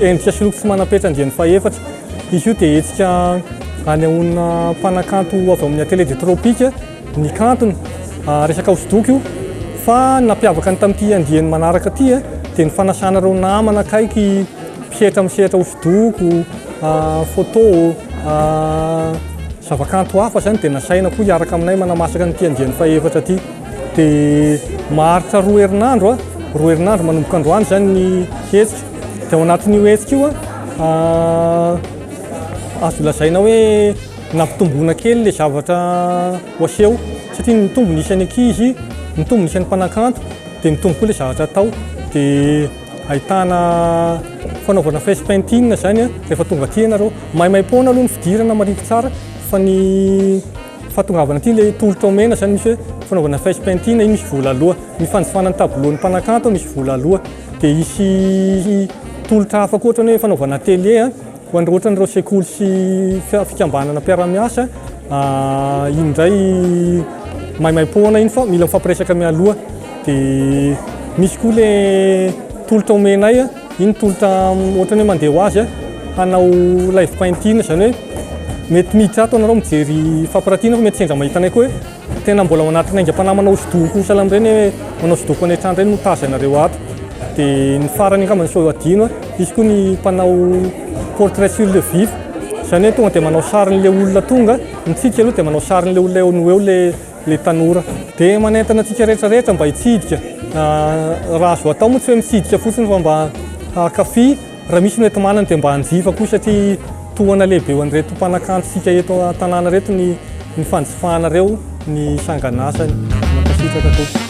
endrika sy loko sy manampetra andian'ny fahaefatra. Izy io dia hetsika hanehoana mpanakanto avy amin'ny Atelier des tropiques ny kantony, resaka hosodoko io. Fa nampiavaka ny tamin'ity andiany manaraka ty dia ny fanasana ireo namana akaiky, mpihetra misehatra hosodoko, photo, zavakanto hafa zany dia nasaina koa hiaraka aminay manamasaka nyty andiany fahaefatra ty. Dia maharitra 2 herinandro, 2 herinandro manomboka androany zany ny hetsika. Dia ao anatin'io hetsika io azo lazaina hoe nampitombona kely le zavatra ho aseho, satria mitombo ny isan'ny ankizy, mitombo ny isan'ny mpanakanto, dia mitombo koa le zavatra atao. Dia ahitana fanaovana face painting zany rehefa tonga aty ianareo. Maimaimpona aloha ny fidirana mariko tsara, fa ny fahatongavana aty le tolotra mena zany misy hoe fanaovana face painting, iny misy vola aloha. Ny fanjifana ny tableau-ny mpanakanto misy vola aloha. Dia isy tolotra hafa koa ohatrany hoe fanaovana atelier ho an'ireo ohatran'ireo sekoly sy fikambanana mpiara-miasa. Iny indray maimaimpona iny fa mila mifampiresaka mialoha. Dia misy koa le tolotra omenay, iny tolotra ohatrany hoe mandeha ho azy hanao live painting zany hoe mety miditra ato anareo mijery fampiratiana, fa mety sendra mahitanay koa hoe tena mbola manatrina aingam-panahy manao hosodoko sahala amin'ireny hoe manao hosodoko any an-trano ireny no tazanareo ato. Dia ny farany angamba ny sao adino, izy koa ny mpanao portrait sur le vif, zany hoe tonga dia manao sarin'le olona tonga, mitsika aloha dia manao sarin'le olona eo no eo le tanora. Dia manentana antsika rehetrarehetra mba hitsidika. Raha azo atao moa tsy hoe mitsidika fotsiny fa mba hakafy, raha misy ny etomanana dia mba hanjifa koa, satria tohana lehibe ho an'ireto mpanakantsika eto an-tanàna reto ny fanjifanareo, ny sanganasany. Mankasitraka toa.